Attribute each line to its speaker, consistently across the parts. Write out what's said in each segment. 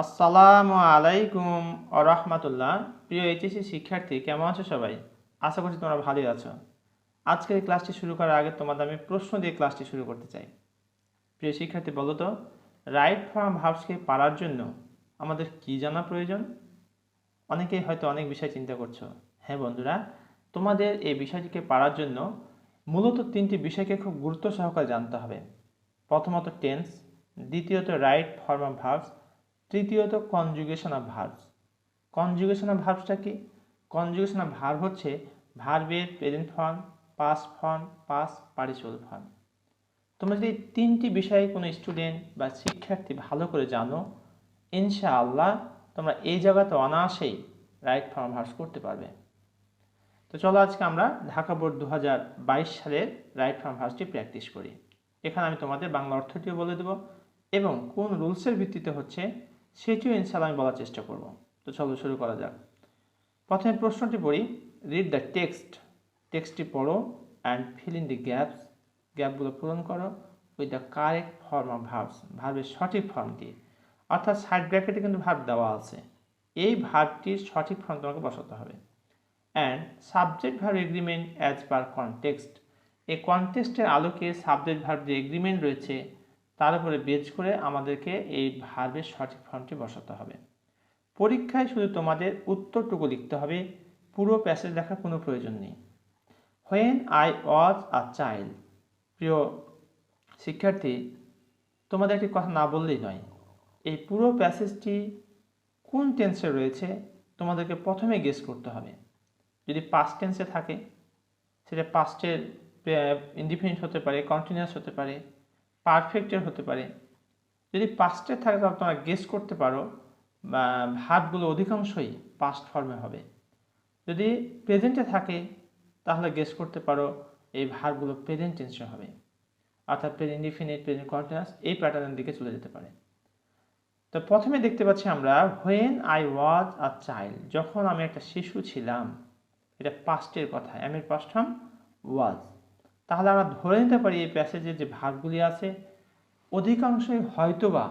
Speaker 1: আসসালামু আলাইকুম ওয়া রাহমাতুল্লাহ। প্রিয় এইচএসসি শিক্ষার্থী, কেমন আছো সবাই? আশা করছি তোমরা ভালোই আছো। আজকের এই ক্লাসটি শুরু করার আগে তোমাদের আমি প্রশ্ন দিয়ে ক্লাসটি শুরু করতে চাই। প্রিয় শিক্ষার্থী, বলো তো, রাইট ফর্ম ভার্বসকে পারার জন্য আমাদের কি জানা প্রয়োজন? অনেকেই হয়তো অনেক বিষয় চিন্তা করছো। হ্যাঁ বন্ধুরা, তোমাদের এই বিষয়টিকে পারার জন্য মূলত তিনটি বিষয়কে খুব গুরুত্ব সহকারে জানতে হবে। প্রথমত টেন্স, দ্বিতীয়ত রাইট ফর্ম অফ ভার্বস, তৃতীয়ত conjugation of verbs. Conjugation of ভার্বসটা কি? কনজুগেশন অফ ভার্ব হচ্ছে ভার্বের present form, past form, past participle form. তোমরা যদি তিনটি বিষয়ে কোনো স্টুডেন্ট বা শিক্ষার্থী ভালো করে জানো, ইনশাআল্লাহ তোমরা এই জায়গাতে অনায়াসেই রাইট ফর্ম ভার্বস করতে পারবে। তো চলো আজকে আমরা ঢাকা বোর্ড 2022 সালের রাইট ফর্ম ভার্বসটি প্র্যাকটিস করি। এখানে আমি তোমাদের বাংলা অর্থটিও বলে দেবো এবং কোন রুলসের ভিত্তিতে হচ্ছে সেটিও ইনশাআল্লাহ আমি বলার চেষ্টা করব। তো চলো শুরু করা যাক। প্রথমে প্রশ্নটি পড়ি। রিড দ্য টেক্সটটি পড়ো অ্যান্ড ফিল ইন দি গ্যাপগুলো পূরণ করো with the correct form of verbs, ভার্বের সঠিক ফর্মটি। অর্থাৎ সাইড ব্র্যাকেটে কিন্তু ভার্ব দেওয়া আছে, এই ভার্বটির সঠিক ফর্ম তোমাকে বসাতে হবে। And subject verb agreement as per context, এই কনটেক্সটের আলোকে সাবজেক্ট ভার্ব যে এগ্রিমেন্ট রয়েছে তার উপরে বেজ করে আমাদেরকে এই ভার্বের সঠিক ফর্মটি বসাতে হবে। পরীক্ষায় শুধু তোমাদের উত্তরটুকু লিখতে হবে, পুরো প্যাসেজ লেখার কোনো প্রয়োজন নেই। When I was a child, প্রিয় শিক্ষার্থী, তোমাদের একটি কথা না বললেই নয়। এই পুরো প্যাসেজটি কোন টেন্সে রয়েছে তোমাদেরকে প্রথমে গেস করতে হবে। যদি পাস্ট টেন্সে থাকে সেটা পাস্টের ইনডিফিনিট হতে পারে, কন্টিনিউয়াস হতে পারে, পারফেক্টের হতে পারে। যদি পাস্টে থাকে তাহলে তোমরা গেস করতে পারো বা ভার্বগুলো অধিকাংশই পাস্ট ফর্মে হবে। যদি প্রেজেন্টে থাকে তাহলে গেস করতে পারো এই ভার্বগুলো প্রেজেন্ট টেন্সে হবে, অর্থাৎ প্রেজেন্ট ইনডিফিনিট, প্রেজেন্ট কন্টিনিউয়াস এই প্যাটার্নের দিকে চলে যেতে পারে। তো প্রথমে দেখতে পাচ্ছি আমরা when I was a child, যখন আমি একটা শিশু ছিলাম, এটা পাস্টের কথা, এর পাস্ট ফর্ম ওয়াজ। তাহলে আমরা ধরে নিতে পারি এই প্যাসেজে যে ভার্বগুলি আছে অধিকাংশই হয়তোবা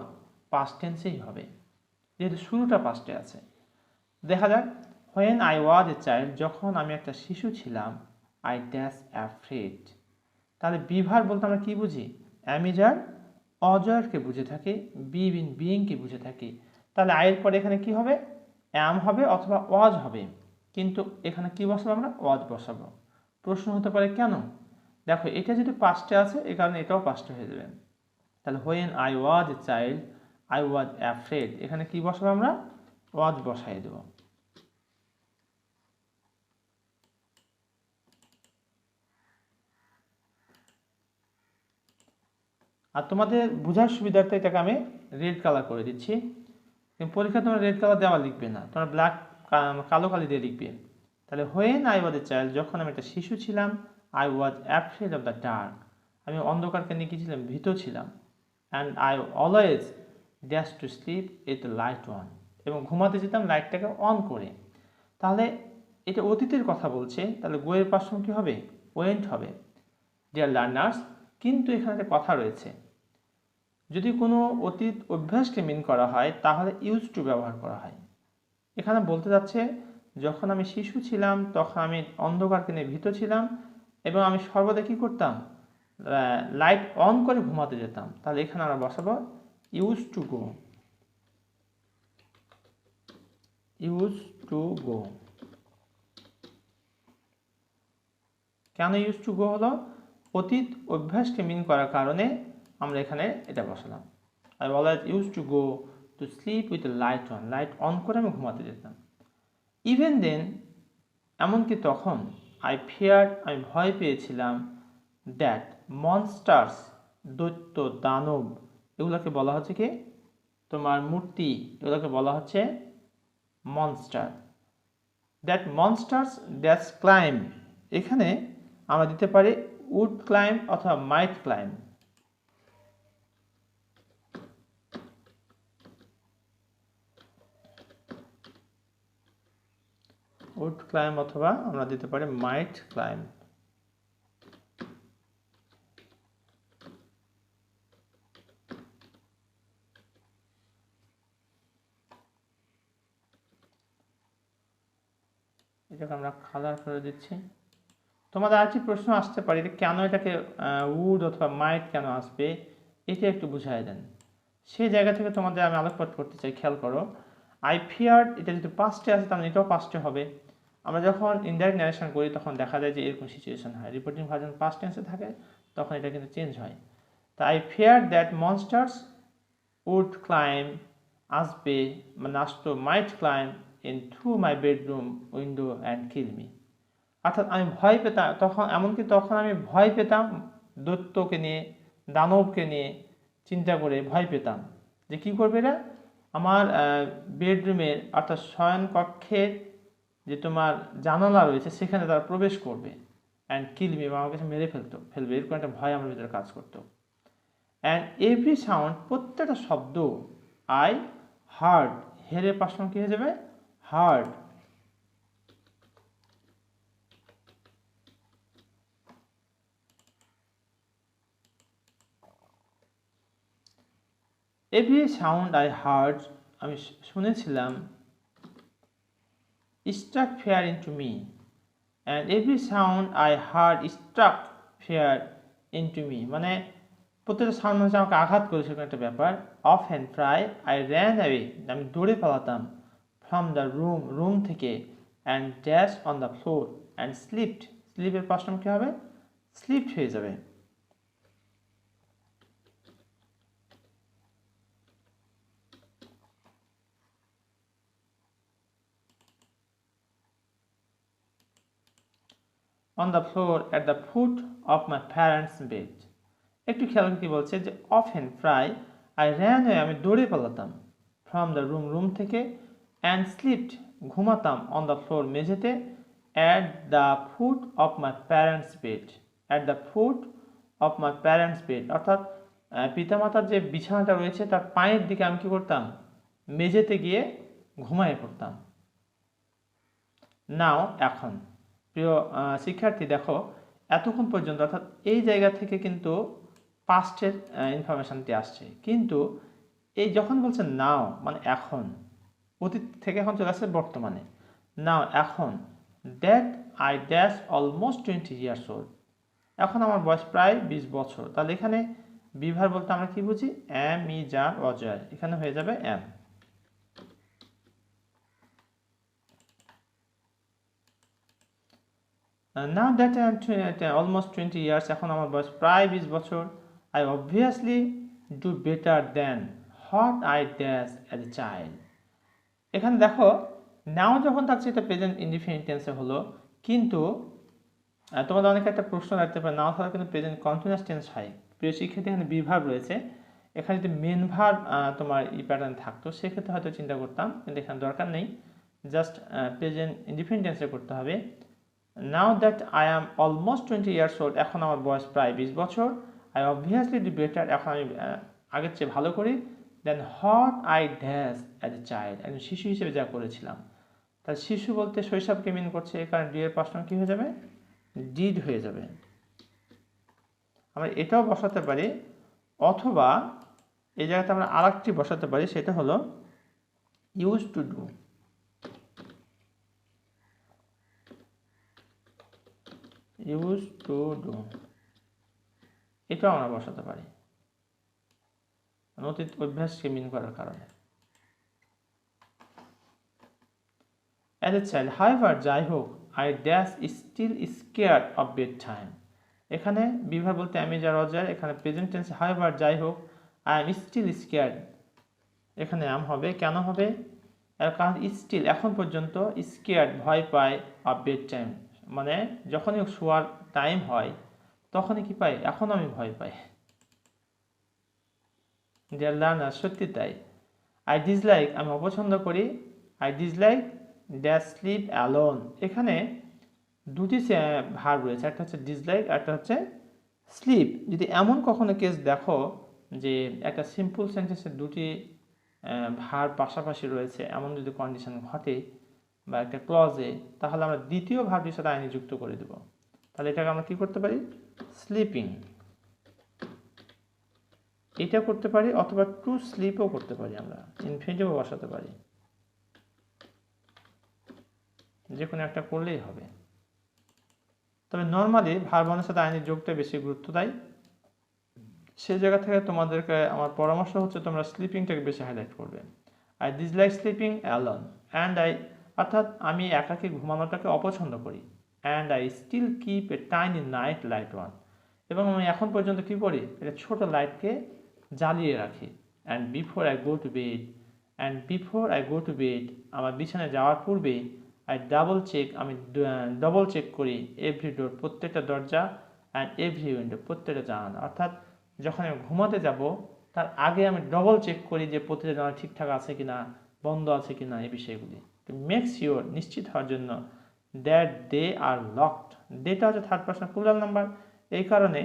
Speaker 1: পাস্ট টেন্সেই হবে, যেহেতু শুরুটা পাস্টে আছে। দেখা যাক, when I was a child, যখন আমি একটা শিশু ছিলাম, আই ড্যাশ অ্যাফ্রেড। তাহলে বি ভার্ব বলতে আমরা কি বুঝি? অ্যামিজার অজয়কে বুঝে থাকি, বিইংকে বুঝে থাকি। তাহলে আয়ের পরে এখানে কি হবে? অ্যাম হবে অথবা ওয়াজ হবে, কিন্তু এখানে কি বসাবো? আমরা ওয়াজ বসাবো। প্রশ্ন হতে পারে কেন? দেখো, এটা যদি পাস্টে আছে এই কারণে এটাও পাস্টে হয়ে যাবে। তাহলে when I was a child I was afraid, এখানে কি বসাবো? আমরা ওয়াজ বসাই দেব। আর তোমাদের বোঝার সুবিধার্থে এটাকে আমি রেড কালার করে দিচ্ছি। পরীক্ষা তোমরা রেড কালার দেওয়া লিখবে না, তোমরা ব্ল্যাক কালো কালি দিয়ে লিখবে। তাহলে when I was a child, যখন আমি একটা শিশু ছিলাম, I was afraid of the dark, আমি অন্ধকারকে নিয়ে কি ছিলাম? ভীত ছিলাম। And I always dash to sleep with light on, এবং ঘুমাতে যেতাম লাইটটাকে অন করে। তাহলে এটা অতীতের কথা বলছে, তাহলে গোয়ের পাশে কী হবে? ওয়েন্ট হবে। ডিয়ার লার্নার্স, কিন্তু এখানে একটা কথা রয়েছে, যদি কোনো অতীত অভ্যাসকে মিন করা হয় তাহলে ইউজ টু ব্যবহার করা হয়। এখানে বলতে যাচ্ছে যখন আমি শিশু ছিলাম তখন আমি অন্ধকারকে নিয়ে ভীত ছিলাম এবং আমি সর্বদা কী করতাম? লাইট অন করে ঘুমাতে যেতাম। তাহলে এখানে আমরা বসাবো use to go. Use to go. কেন ইউজ টু গো হলো? অতীত অভ্যাসকে মিন করার কারণে আমরা এখানে এটা বসালাম। I always use to go to sleep with light on, light on করে আমি ঘুমাতে যেতাম। ইভেন দেন, এমনকি তখন, আই ফিয়ার্ড, আমি ভয় পেয়েছিলাম, দ্যাট মনস্টার্স, দৈত্য দানব, এগুলোকে বলা হচ্ছে কি? তোমার মূর্তি, এগুলোকে বলা হচ্ছে monster. That monsters dash claim, এখানে আমরা দিতে পারি উড ক্লাইম অথবা মাইট ক্লাইম। উড ক্লাইম অথবা আমরা দিতে পারি মাইট ক্লাইম। এটাকে আমরা কালার করে দিচ্ছি। তোমাদের আরেকটি প্রশ্ন আসতে পারে যে কেন এটাকে উড অথবা মাইট কেন আসবে, এটা একটু বুঝাই দেন। সেই জায়গা থেকে তোমাদের আমি আলোকপাত করতে চাই। খেয়াল করো, আই ফিয়ার্ড, এটা যদি পাস্টে আসে তাহলে এটাও পাস্টে হবে। আমরা যখন ইনডাইরেক্ট ন্যারেশন করি তখন দেখা যায় যে এরকম সিচুয়েশন হয়, রিপোর্টিং ভার্জন পাস্ট টেন্সে থাকে, তখন এটা কিন্তু চেঞ্জ হয়। তা I feared that monsters would climb, আসবে মানে আসতো, might climb in through my bedroom window and kill me. অর্থাৎ আমি ভয় পেতাম তখন, এমনকি তখন আমি ভয় পেতাম দৈত্যকে নিয়ে, দানবকে নিয়ে চিন্তা করে ভয় পেতাম যে কী করবে এরা আমার বেডরুমের অর্থাৎ শয়নকক্ষের যে তোমার জানালা রয়েছে সেখানে তারা প্রবেশ করবে, অ্যান্ড কিল মি, আমার কাছে মেরে ফেলবে, এরকম একটা ভয় আমার ভিতরে কাজ করতো। অ্যান্ড এভরি সাউন্ড, প্রত্যেকটা শব্দ, আই হার্ড, হেরে পাশন কী হয়ে যাবে, heard, every sound I heard, আমি শুনেছিলাম, struck fear into me, and every sound I heard struck fear into me, মানে প্রত্যেকটা সাউন্ড হচ্ছে আমাকে আঘাত করেছে একটা ব্যাপার। অফ হ্যান্ড প্রায় আই র্যান অ্যাওয়ে, আমি দৌড়ে পালাতাম, ফ্রম দ্য রুম, রুম থেকে, and dash on the floor, and slipped, স্লিপের পাঁচ নাম কী হবে, স্লিপড হয়ে যাবে। On the floor at the foot of my parents bed. একটু খেয়াল কি বলছে যে অফেন প্রায়, আই র্যান ওয়ে, আমি দৌড়ে পালাতাম, ফ্রম দ্য রুম, রুম থেকে, অ্যান্ড স্লিপড, ঘুমাতাম, অন দ্য ফ্লোর, মেঝেতে, at the foot of my parents bed, at the foot of my parents bed, অর্থাৎ পিতামাতার যে বিছানাটা রয়েছে তার পায়ের দিকে আমি কী করতাম, মেঝেতে গিয়ে ঘুমায়ে পড়তাম। নাও, এখন। প্রিয় শিক্ষার্থী দেখো, এতক্ষণ পর্যন্ত অর্থাৎ এই জায়গা থেকে কিন্তু পাস্টের ইনফরমেশানটি আসছে, কিন্তু এই যখন বলছে নাও মানে এখন, অতীত থেকে এখন চলে আসছে বর্তমানে। নাও, এখন, that I dash almost 20 years old, এখন আমার বয়স প্রায় 20 বছর। তাহলে এখানে বিভার বলতে আমরা কি বুঝি, অ্যাম, ই, যার, অজয়, এখানে হয়ে যাবে অ্যাম। Now that I am almost 20 years, এখন আমার বয়স প্রায় 20 বছর, I obviously do better than what I did as a child. এখানে দেখো নাও যখন থাকছে এটা প্রেজেন্ট ইনডিফিনিট টেন্সে হলো, কিন্তু তোমাদের অনেকে একটা প্রশ্ন রাখতে পারে, নাও থাকা কিন্তু প্রেজেন্ট কন্টিনিউয়াস টেন্স হয়। প্রিয় শিক্ষার্থী, এখানে বিভার রয়েছে, এখানে যদি মেন ভার তোমার এই প্যাটার্ন থাকতো সেক্ষেত্রে হয়তো চিন্তা করতাম, কিন্তু এখানে দরকার নেই, জাস্ট প্রেজেন্ট ইনডিফিনিট টেন্সে করতে হবে। Now that I am almost 20 years old, এখন আমার বয়স প্রায় 20 বছর, আই অবভিয়াসলি ডু বেটার, এখন আমি আগের চেয়ে ভালো করি, then what I dash as a child, একজন শিশু হিসেবে যা করেছিলাম। তাহলে শিশু বলতে শৈশবকে মিন করছে, এই কারণে ডি এর প্রশ্ন কী হয়ে যাবে, ডিড হয়ে যাবে। আমরা এটাও বসাতে পারি, অথবা এই জায়গাতে আমরা আরেকটি বসাতে পারি, সেটা হলো use to do, use to do, এটাও আমরা বসাতে পারি অতীত অভ্যাসকে মিন করার কারণে। অ্যাজ এ চাইল্ড, হাউএভার, যাই হোক, I dash still scared of bedtime, এখানে বিভার বলতে আমি যা রজার, এখানে প্রেজেন্ট টেন্স, হাউএভার, যাই হোক, আই এম স্টিল স্কেয়ার্ড, এখানে আম হবে, কেন হবে, এর কারণ স্টিল, এখন পর্যন্ত, স্কেয়ার্ড, ভয় পায়, অফ বেড টাইম, মানে যখনই শোয়ার টাইম হয় তখনই কি পাই, এখন আমি ভয় পাই। ডিয়ার লার্নার, সত্যি তাই। আই ডিসলাইক, আমি অপছন্দ করি, I dislike that sleep alone, এখানে দুটি ভার্ব রয়েছে, একটা হচ্ছে ডিসলাইক, একটা হচ্ছে স্লিপ। যদি এমন কখনো কেস দেখো যে একটা সিম্পল সেন্টেন্সের দুটি ভার্ব পাশাপাশি রয়েছে, এমন যদি কন্ডিশন ঘটে বা একটা ক্লজে, তাহলে আমরা দ্বিতীয় ভার্বটির সাথে আইনি যুক্ত করে দেব। তাহলে এটাকে আমরা কি করতে পারি, স্লিপিং, এটা করতে পারি, অথবা টু স্লিপও করতে পারি, আমরা ইনফিনিটিভও বসাতে পারি। যে কোনো একটা করলেই হবে। তবে নর্মালি ভার্বের সাথে আইনি যোগটা বেশি গুরুত্ব দেয়। সেই জায়গা থেকে তোমাদেরকে আমার পরামর্শ হচ্ছে তোমরা স্লিপিংটাকে বেশি হাইলাইট করবে। I dislike sleeping alone and I, অর্থাৎ আমি একাকী ঘুমানোটাকে অপছন্দ করি। And I still keep a tiny night light one, এবং আমি এখন পর্যন্ত কী করি, একটা ছোটো লাইটকে জ্বালিয়ে রাখি। And before I go to bed, আমার বিছানায় যাওয়ার পূর্বে আই আমি ডবল চেক করি এভরি ডোর, প্রত্যেকটা দরজা, অ্যান্ড এভরি উইন্ডো, প্রত্যেকটা জানালা। অর্থাৎ যখন আমি ঘুমাতে যাব তার আগে আমি ডবল চেক করি যে প্রতিটা জানালা ঠিকঠাক আছে কিনা, বন্ধ আছে কিনা, এই বিষয়গুলি। তো মেক শিওর, নিশ্চিত হওয়ার জন্য, that they are locked, data হচ্ছে থার্ড পারসন প্লুরাল নাম্বার, এই কারণে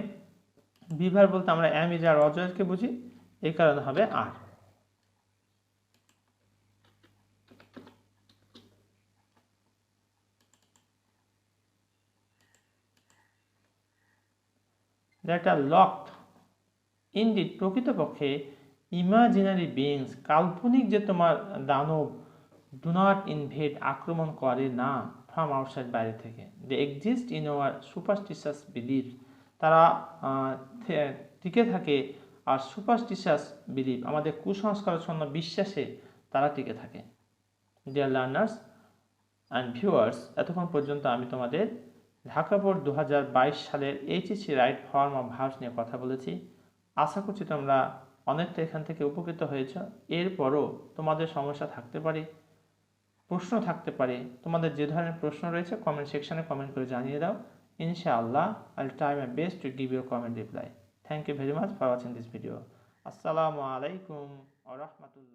Speaker 1: বিভার বলতে আমরা অ্যাম, ইজ আর অজয়কে বুঝি, এই কারণে হবে আর। দ্যাট আর লকড ইনডিড, প্রকৃতপক্ষে, ইমাজিনারি বিইংস, কাল্পনিক যে তোমার দানব, ডু নট ইনভেড, আক্রমণ করে না, ফ্রম আউটসাইড, বাইরে থেকে। They exist in our superstitious believe, তারা টিকে থাকে, আর সুপারস্টিশাস বিলিভ, আমাদের কুসংস্কারচ্ছন্ন বিশ্বাসে তারা টিকে থাকে। ডিয়ার লার্নার্স অ্যান্ড ভিউয়ার্স, এতক্ষণ পর্যন্ত আমি তোমাদের ঢাকা বোর্ড 2022 সালের HSC right form of verbs নিয়ে কথা বলেছি। আশা করছি তোমরা অনেকটা এখান থেকে উপকৃত হয়েছ। এরপরও তোমাদের সমস্যা থাকতে পারে, প্রশ্ন থাকতে পারে। তোমাদের যে ধরনের প্রশ্ন রয়েছে কমেন্ট সেকশনে কমেন্ট করে জানিয়ে দাও। ইনশাআল্লাহ I will try my best to give your comment reply. Thank you very much for watching this video. আসসালামু আলাইকুম ওয়া রাহমাতুল্লাহ।